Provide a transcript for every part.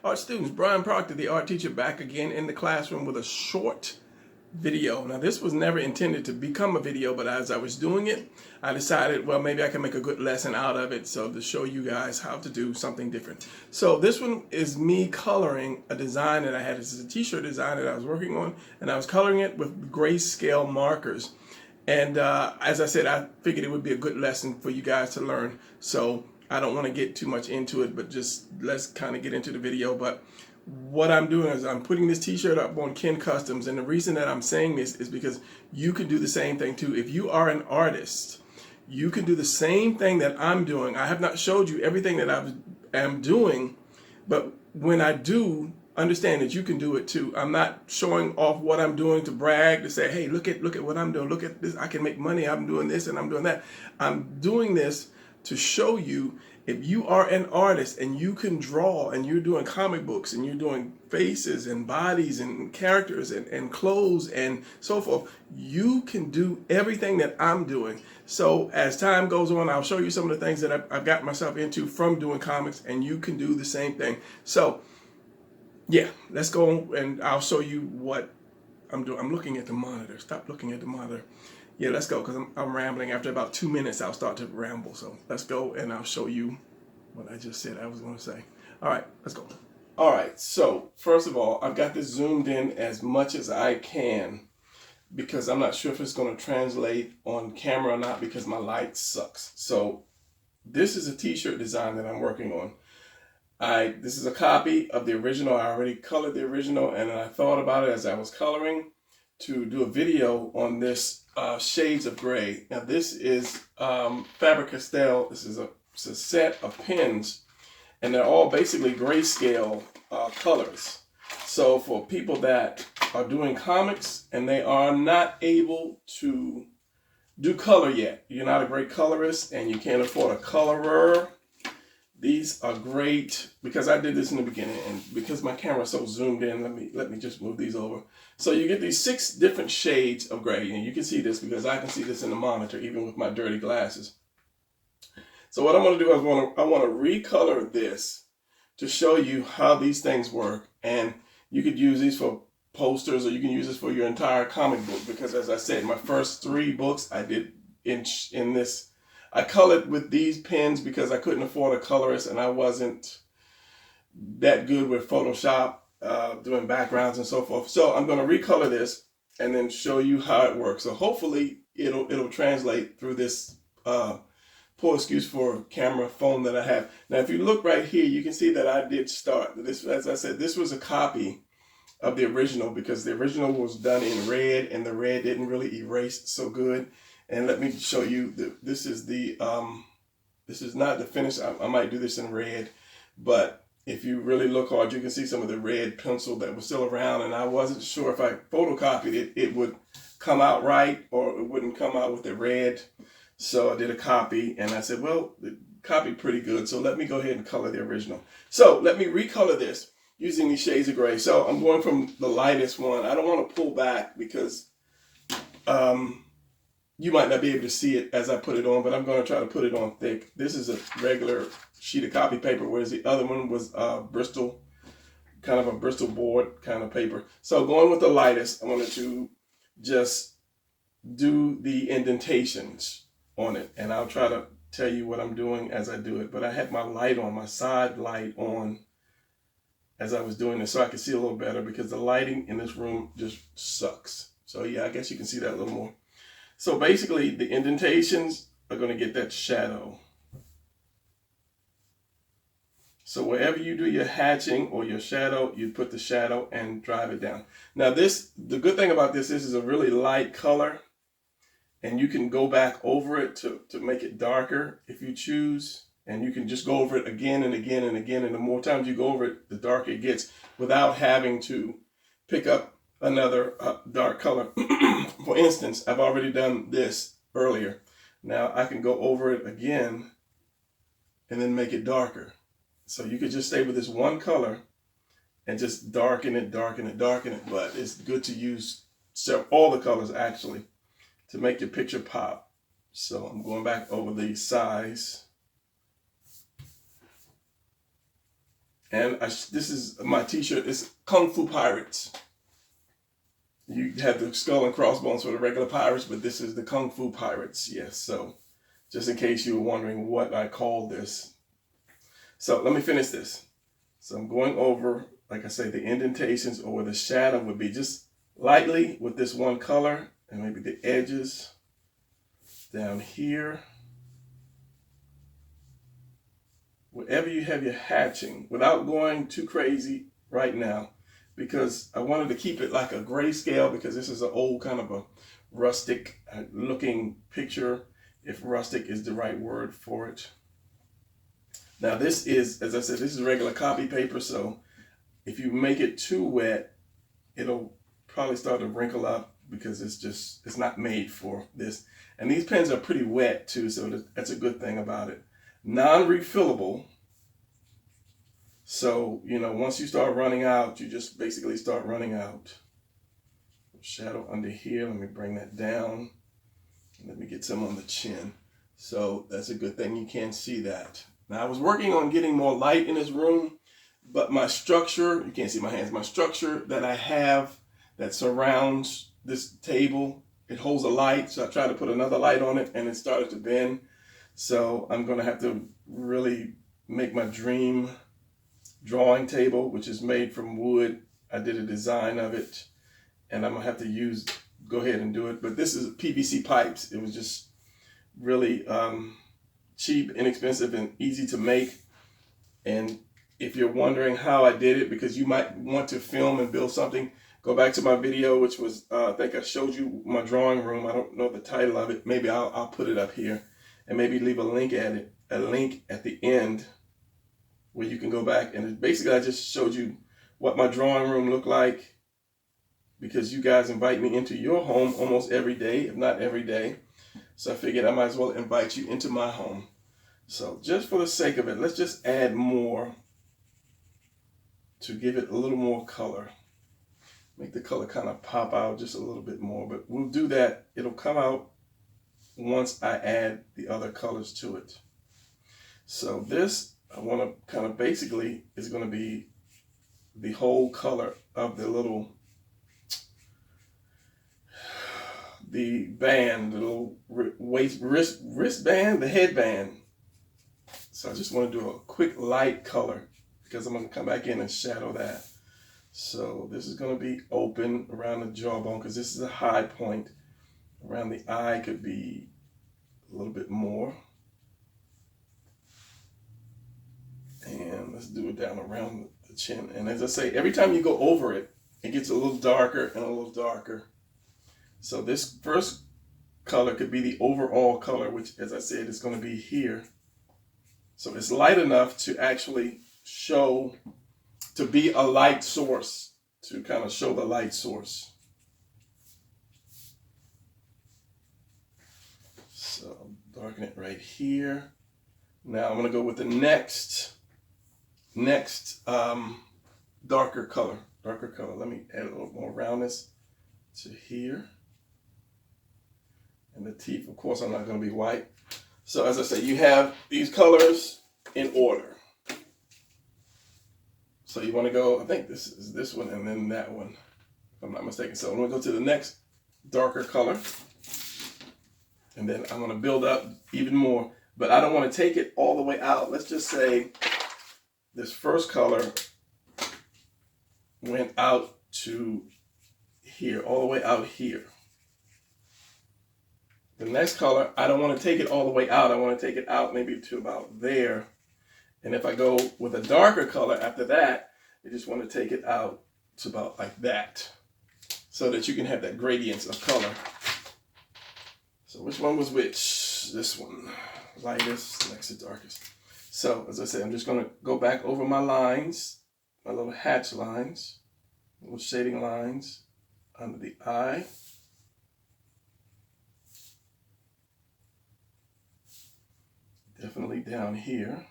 art students, Brian Proctor, the art teacher, back again in the classroom with a short video. Now this was never intended to become a video, but as I was doing it, I decided, well, maybe I can make a good lesson out of it, so to show you guys how to do something different. So this one is me coloring a design that I had. This is a t-shirt design that I was working on, and I was coloring it with grayscale markers. And as I said, I figured it would be a good lesson for you guys to learn. So I don't want to get too much into it, but just let's kind of get into the video. But what I'm doing is I'm putting this t-shirt up on Ken Customs, and the reason that I'm saying this is because you can do the same thing too. If you are an artist, you can do the same thing that I'm doing. I have not showed you everything that I am doing, but when I do, understand that you can do it too. I'm not showing off what I'm doing to brag, to say, hey, look at what I'm doing. Look at this. I can make money. I'm doing this and I'm doing that. I'm doing this to show you, if you are an artist and you can draw and you're doing comic books and you're doing faces and bodies and characters and clothes and so forth, you can do everything that I'm doing. So as time goes on, I'll show you some of the things that I've got myself into from doing comics, and you can do the same thing. So yeah, let's go and I'll show you what I'm doing. I'm looking at the monitor. Stop looking at the monitor. Yeah, let's go, because I'm rambling. After about 2 minutes, I'll start to ramble. So let's go and I'll show you what I just said I was going to say. All right, let's go. All right, so first of all, I've got this zoomed in as much as I can because I'm not sure if it's going to translate on camera or not because my light sucks. So this is a t-shirt design that I'm working on. This is a copy of the original. I already colored the original, and I thought about it as I was coloring to do a video on this shades of gray. Now this is Faber-Castell. This is a set of pens, and they're all basically grayscale colors. So for people that are doing comics and they are not able to do color yet, you're not a great colorist and you can't afford a colorer, these are great, because I did this in the beginning, and because my camera's so zoomed in, let me just move these over. So you get these 6 different shades of gray, and you can see this because I can see this in the monitor even with my dirty glasses. So what I'm going to do is I want to recolor this to show you how these things work, and you could use these for posters, or you can use this for your entire comic book, because as I said, my first 3 books I did in this. I colored with these pens because I couldn't afford a colorist, and I wasn't that good with Photoshop, doing backgrounds and so forth. So I'm going to recolor this and then show you how it works. So hopefully it'll translate through this poor excuse for camera phone that I have. Now, if you look right here, you can see that I did start this. As I said, this was a copy of the original because the original was done in red, and the red didn't really erase so good. And let me show you, this is not the finish. I might do this in red, but if you really look hard, you can see some of the red pencil that was still around, and I wasn't sure if I photocopied it, it would come out right, or it wouldn't come out with the red. So I did a copy, and I said, well, the copy pretty good, so let me go ahead and color the original. So let me recolor this using these shades of gray. So I'm going from the lightest one. I don't want to pull back because you might not be able to see it as I put it on, but I'm going to try to put it on thick. This is a regular sheet of copy paper, whereas the other one was Bristol, kind of a Bristol board kind of paper. So going with the lightest, I wanted to just do the indentations on it, and I'll try to tell you what I'm doing as I do it. But I had my light on, my side light on as I was doing this, so I could see a little better because the lighting in this room just sucks. So yeah, I guess you can see that a little more. So basically, the indentations are going to get that shadow. So wherever you do your hatching or your shadow, you put the shadow and drive it down. Now the good thing about this is a really light color, and you can go back over it to make it darker if you choose. And you can just go over it again and again and again. And the more times you go over it, the darker it gets without having to pick up another dark color. For instance, I've already done this earlier. Now I can go over it again and then make it darker. So you could just stay with this one color and just darken it, darken it, darken it. But it's good to use all the colors actually to make your picture pop. So I'm going back over the size. And this is my t-shirt. It's Kung Fu Pirates. You have the skull and crossbones for the regular pirates, but this is the Kung Fu Pirates. Yes, so just in case you were wondering what I call this. So let me finish this. So I'm going over, like I say, the indentations or where the shadow would be, just lightly with this one color, and maybe the edges down here. Wherever you have your hatching, without going too crazy right now, because I wanted to keep it like a grayscale, because this is an old kind of a rustic looking picture, if rustic is the right word for it. Now this is, as I said, this is regular copy paper, so if you make it too wet, it'll probably start to wrinkle up, because it's not made for this. And these pens are pretty wet too, so that's a good thing about it. Non-refillable. So, you know, once you start running out, you just basically start running out. Shadow under here, let me bring that down. Let me get some on the chin. So that's a good thing, you can't see that. Now I was working on getting more light in this room, but my structure, you can't see my hands, my structure that I have that surrounds this table, it holds a light, so I tried to put another light on it and it started to bend. So I'm gonna have to really make my dream drawing table, which is made from wood. I did a design of it, and I'm gonna have to go ahead and do it. But this is PVC pipes. It was just really cheap, inexpensive, and easy to make. And if you're wondering how I did it, because you might want to film and build something, go back to my video, which was, I think I showed you my drawing room. I don't know the title of it. Maybe I'll put it up here, and maybe leave a link at the end where you can go back. And basically I just showed you what my drawing room looked like, because you guys invite me into your home almost every day, if not every day. So I figured I might as well invite you into my home. So just for the sake of it, let's just add more to give it a little more color. Make the color kind of pop out just a little bit more, but we'll do that. It'll come out once I add the other colors to it. So this, I want to kind of basically is going to be the whole color of the little, the band, the little wristband, the headband. So I just want to do a quick light color, because I'm going to come back in and shadow that. So this is going to be open around the jawbone, because this is a high point. Around the eye could be a little bit more. And let's do it down around the chin. And as I say, every time you go over it, it gets a little darker and a little darker. So this first color could be the overall color, which, as I said, is going to be here. So it's light enough to actually show, to be a light source, to kind of show the light source. So darken it right here. Now I'm going to go with the next darker color. Let me add a little more roundness to here. And the teeth, of course, I'm not going to be white. So as I say, you have these colors in order. So you want to go, I think this is this one and then that one, if I'm not mistaken. So I'm going to go to the next darker color. And then I'm going to build up even more. But I don't want to take it all the way out. Let's just say this first color went out to here, all the way out here. The next color, I don't want to take it all the way out. I want to take it out maybe to about there. And if I go with a darker color after that, I just want to take it out to about like that, so that you can have that gradient of color. So which one was which? This one, lightest, next to darkest. So as I said, I'm just going to go back over my lines, my little hatch lines, little shading lines under the eye. Definitely down here.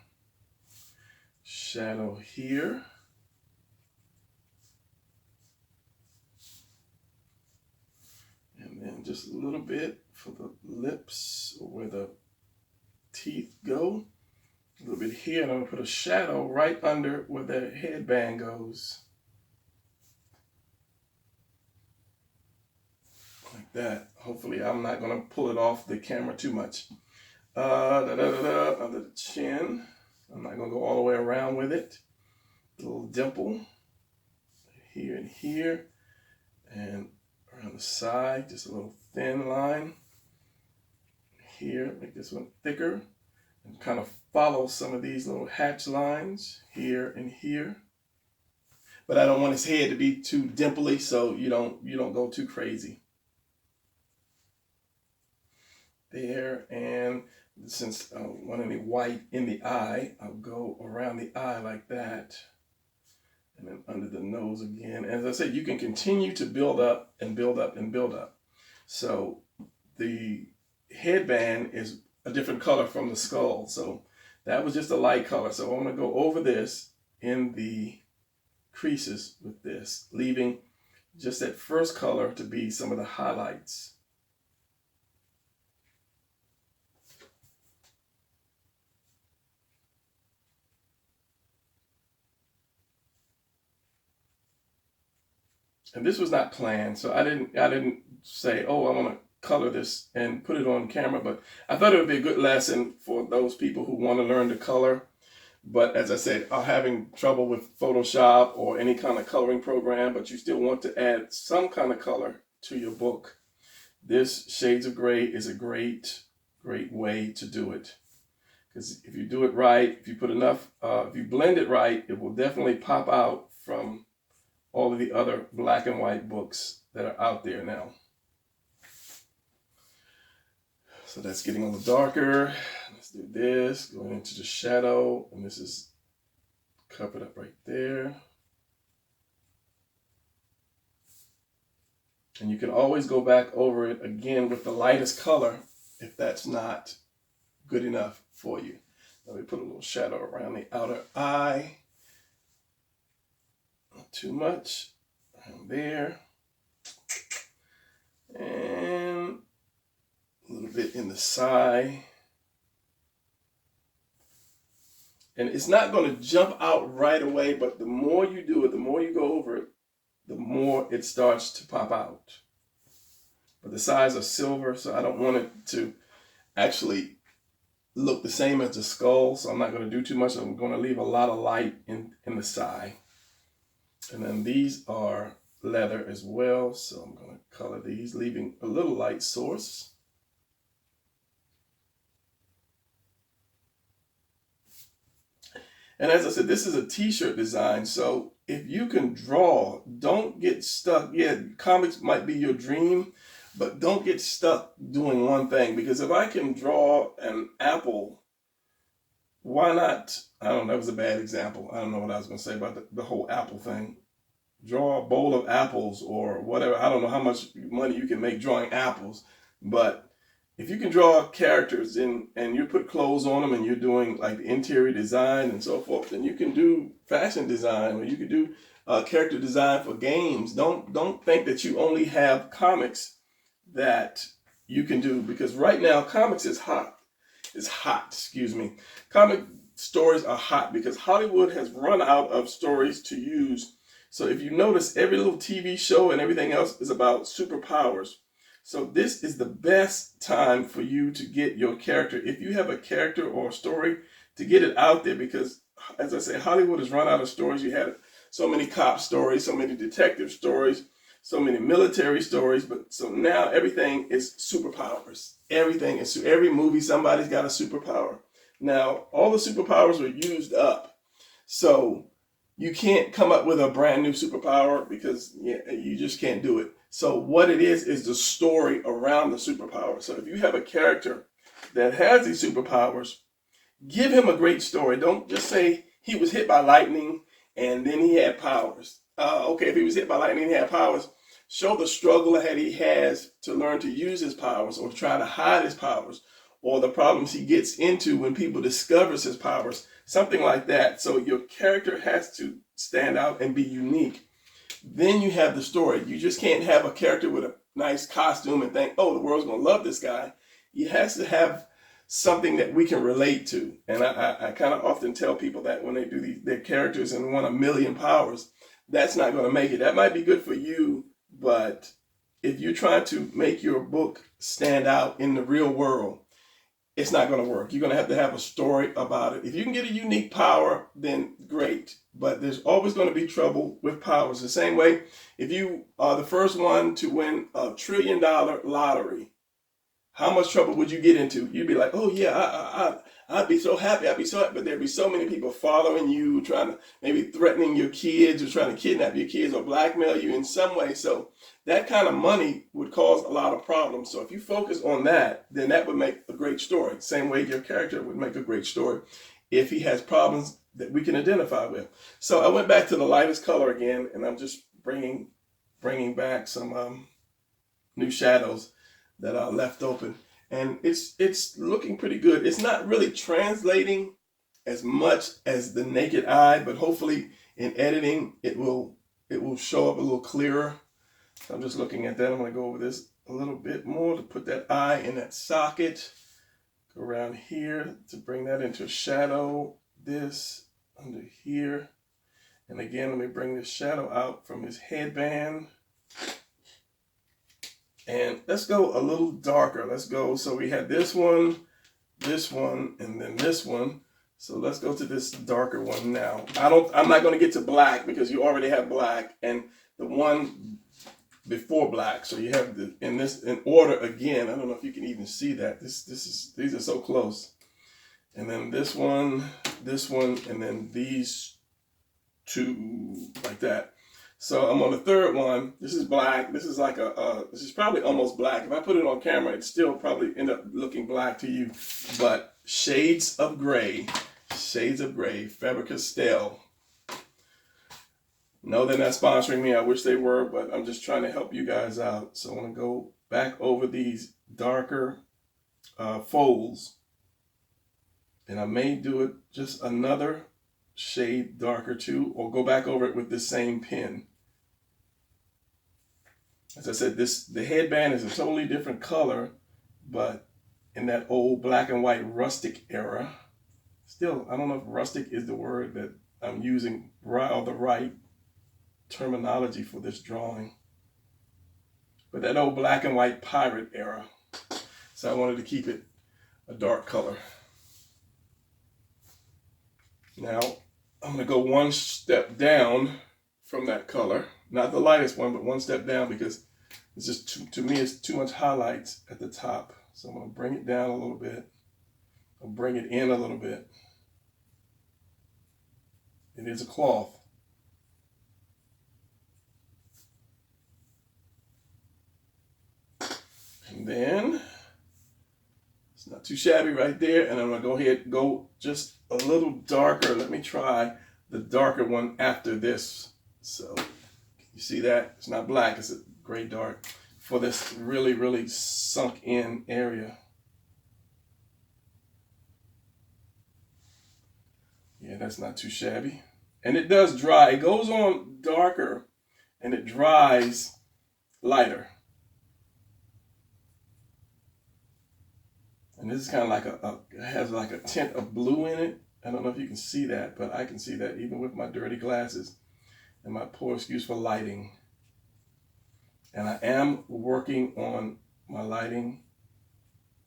Shadow here. And then just a little bit for the lips, or where the teeth go. A little bit here, and I'm going to put a shadow right under where the headband goes. Like that. Hopefully I'm not going to pull it off the camera too much. Under the chin. I'm not going to go all the way around with it. A little dimple here and here. And around the side, just a little thin line. Here, make this one thicker. And kind of follow some of these little hatch lines here and here. But I don't want his head to be too dimply, so you don't go too crazy. There, and since I don't want any white in the eye, I'll go around the eye like that. And then under the nose again. As I said, you can continue to build up and build up and build up. So the headband is a different color from the skull. So that was just a light color. So I'm going to go over this in the creases with this, leaving just that first color to be some of the highlights. And this was not planned, so I didn't say, oh, I want to color this and put it on camera, but I thought it would be a good lesson for those people who want to learn to color, but as I said, are having trouble with Photoshop or any kind of coloring program, but you still want to add some kind of color to your book. This Shades of Gray is a great way to do it. Because if you do it right, if you put enough, if you blend it right, it will definitely pop out from all of the other black and white books that are out there now. So that's getting a little darker. Let's do this, going into the shadow, and this is covered up right there. And you can always go back over it again with the lightest color if that's not good enough for you. Let me put a little shadow around the outer eye. Not too much. Around there. And a little bit in the side. And it's not going to jump out right away, but the more you do it, the more you go over it, the more it starts to pop out. But the sides are silver, so I don't want it to actually look the same as the skull, so I'm not going to do too much. I'm going to leave a lot of light in the side. And then these are leather as well, so I'm going to color these, leaving a little light source. And as I said, this is a t-shirt design, so if you can draw, don't get stuck. Yeah, comics might be your dream, but don't get stuck doing one thing, because if I can draw an apple, why not? I don't know, that was a bad example. I don't know what I was going to say about the whole apple thing. Draw a bowl of apples or whatever. I don't know how much money you can make drawing apples, but if you can draw characters and you put clothes on them and you're doing like the interior design and so forth, then you can do fashion design, or you can do character design for games. Don't think that you only have comics that you can do, because right now comics is hot. It's hot, excuse me. Comic stories are hot because Hollywood has run out of stories to use. So if you notice, every little TV show and everything else is about superpowers. So this is the best time for you to get your character, if you have a character or a story, to get it out there, because as I say, Hollywood has run out of stories. You had so many cop stories, so many detective stories, so many military stories, but so now everything is superpowers. Everything is, every movie, somebody's got a superpower. Now, all the superpowers were used up. So you can't come up with a brand new superpower, because you just can't do it. So what it is the story around the superpower. So if you have a character that has these superpowers, give him a great story. Don't just say he was hit by lightning and then he had powers. Okay, if he was hit by lightning and he had powers, show the struggle that he has to learn to use his powers, or try to hide his powers, or the problems he gets into when people discovers his powers, something like that. So your character has to stand out and be unique. Then you have the story. You just can't have a character with a nice costume and think, oh, the world's going to love this guy. He has to have something that we can relate to. And I kind of often tell people that when they do their characters and want 1,000,000 powers, that's not going to make it. That might be good for you, but if you're trying to make your book stand out in the real world, it's not going to work. You're going to have a story about it. If you can get a unique power, then great. But there's always going to be trouble with powers. The same way, if you are the first one to win $1 trillion lottery, how much trouble would you get into? You'd be like, oh yeah, I'd be so happy. I'd be so happy. But there'd be so many people following you, trying to maybe threatening your kids or trying to kidnap your kids or blackmail you in some way. So that kind of money would cause a lot of problems. So if you focus on that, then that would make a great story. Same way your character would make a great story if he has problems that we can identify with. So I went back to the lightest color again, and I'm just bringing back some new shadows that are left open, and it's looking pretty good. It's not really translating as much as the naked eye, but hopefully in editing it will show up a little clearer. So I'm just looking at that. I'm going to go over this a little bit more to put that eye in that socket. Go around here to bring that into shadow. This under here, and again let me bring this shadow out from his headband. And let's go a little darker. Let's go, so we had this one, and then this one. So let's go to this darker one now. I'm not going to get to black because you already have black and the one before black. So you have in order again. I don't know if you can even see that. These are so close. And then this one, and then these two like that. So I'm on the third one. This is black. This is like this is probably almost black. If I put it on camera, it'd still probably end up looking black to you. But shades of gray, Faber-Castell. No, they're not sponsoring me. I wish they were, but I'm just trying to help you guys out. So I want to go back over these darker folds. And I may do it just another shade darker too, or go back over it with the same pen. As I said, the headband is a totally different color, but in that old black and white rustic era. Still, I don't know if rustic is the word that I'm using or the right terminology for this drawing. But that old black and white pirate era. So I wanted to keep it a dark color. Now, I'm going to go one step down from that color. Not the lightest one, but one step down because it's just, to me, it's too much highlights at the top. So I'm going to bring it down a little bit. I'll bring it in a little bit. It is a cloth. And then, it's not too shabby right there. And I'm going to go ahead and go just a little darker. Let me try the darker one after this. So you see that? It's not black, it's a gray dark for this really, really sunk in area. Yeah, that's not too shabby. And it does dry. It goes on darker and it dries lighter. And this is kind of like it has like a tint of blue in it. I don't know if you can see that, but I can see that even with my dirty glasses and my poor excuse for lighting. And I am working on my lighting.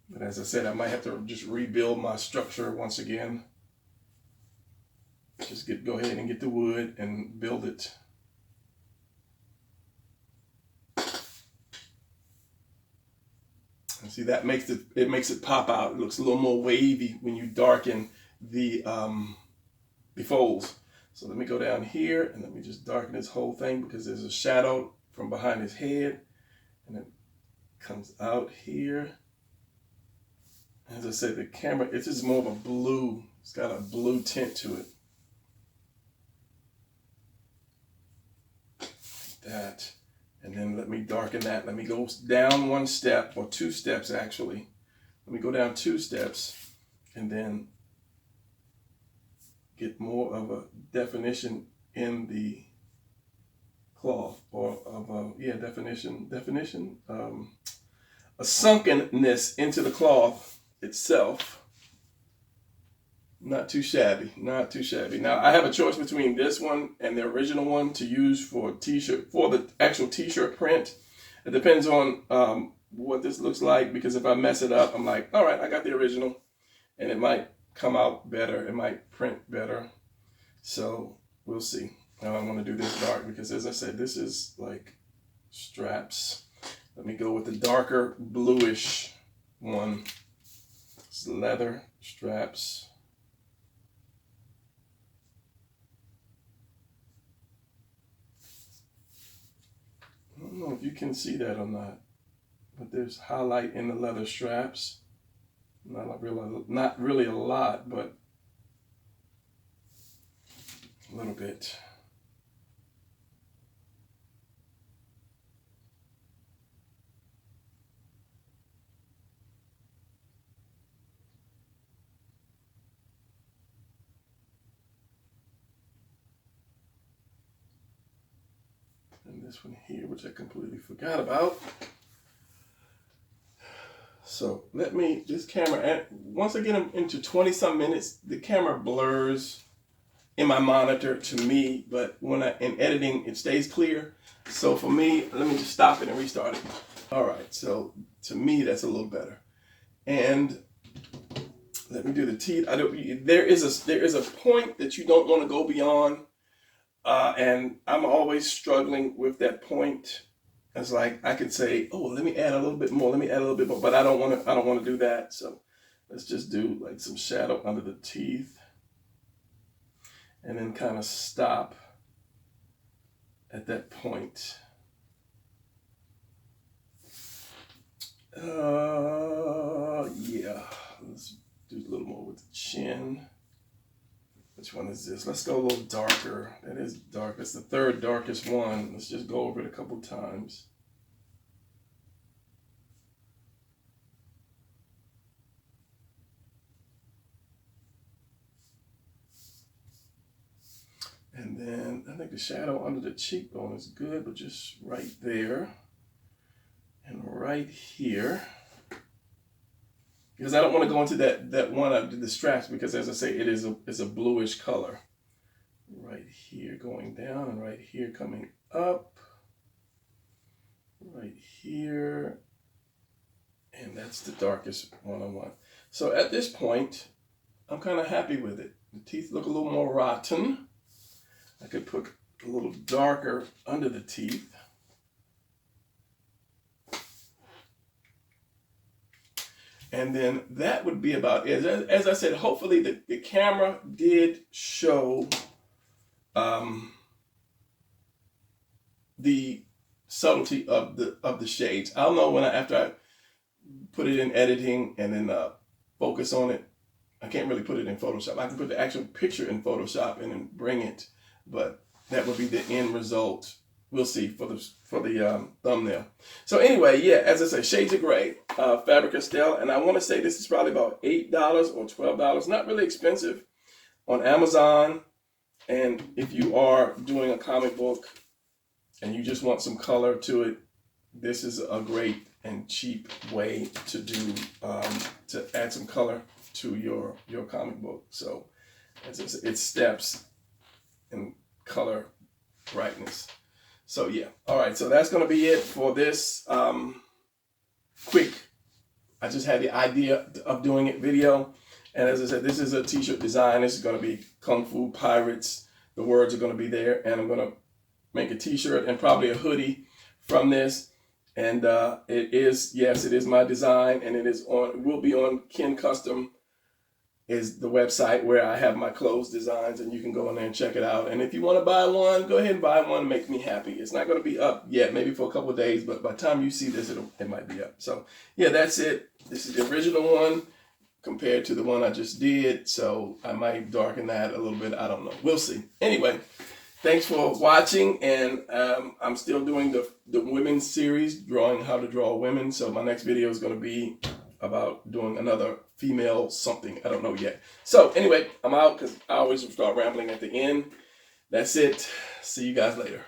But as I said, I might have to just rebuild my structure once again. Just go ahead and get the wood and build it. And see, that makes it pop out. It looks a little more wavy when you darken the folds. So let me go down here and let me just darken this whole thing because there's a shadow from behind his head and it comes out here. As I said, the camera, it's just more of a blue. It's got a blue tint to it. Like that. And then let me darken that. Let me go down one step, or two steps actually. Let me go down 2 steps and then get more of a definition in the cloth, or of a sunkenness into the cloth itself, not too shabby, not too shabby. Now I have a choice between this one and the original one to use for t-shirt, for the actual t-shirt print. It depends on what this looks like, because if I mess it up, I'm like, all right, I got the original, and it might come out better, it might print better. So we'll see. Now I want to do this dark because, as I said, this is like straps. Let me go with the darker bluish one. It's leather straps. I don't know if you can see that or not, but there's highlight in the leather straps. Not really a lot, but a little bit. And this one here, which I completely forgot about. So let me, this camera, once I get them into 20-some minutes, the camera blurs in my monitor to me, but when in editing, it stays clear. So for me, let me just stop it and restart it. All right, so to me, that's a little better. And let me do the teeth. There is a point that you don't want to go beyond, and I'm always struggling with that point. It's like I could say, oh, let me add a little bit more. Let me add a little bit more, but I don't want to do that. So let's just do like some shadow under the teeth, and then kind of stop at that point. Yeah, let's do a little more with the chin. Which one is this? Let's go a little darker. That is dark. That's the third darkest one. Let's just go over it a couple times. And then I think the shadow under the cheekbone is good, but just right there and right here. Because I don't want to go into that one I did the straps, because as I say, it is a bluish color. Right here going down, and right here coming up. Right here. And that's the darkest one I want. So at this point, I'm kind of happy with it. The teeth look a little more rotten. I could put a little darker under the teeth. And then that would be about it. As I said, hopefully the camera did show the subtlety of the shades. I'll know when after I put it in editing and then focus on it. I can't really put it in Photoshop. I can put the actual picture in Photoshop and then bring it, but that would be the end result. We'll see for the thumbnail. So anyway, yeah, as I say, shades of gray, Faber-Castell, and I want to say this is probably about $8 or $12. Not really expensive on Amazon. And if you are doing a comic book and you just want some color to it, this is a great and cheap way to do to add some color to your comic book. So as I said, it's steps in color brightness. So yeah, all right, so that's gonna be it for this quick, I just had the idea of doing it video. And as I said, this is a t-shirt design. This is gonna be Kung Fu Pirates. The words are gonna be there, and I'm gonna make a t-shirt and probably a hoodie from this. And it is, yes, it is my design, and it will be on Ken Custom is the website where I have my clothes designs, and you can go in there and check it out. And if you want to buy one, go ahead and buy one and make me happy. It's not going to be up yet, maybe for a couple of days, but by the time you see this, it might be up. So yeah, that's it. This is the original one compared to the one I just did. So I might darken that a little bit. I don't know. We'll see. Anyway, thanks for watching. And I'm still doing the women's series, drawing how to draw women. So my next video is going to be about doing another female something. I don't know yet. So anyway, I'm out because I always start rambling at the end. That's it. See you guys later.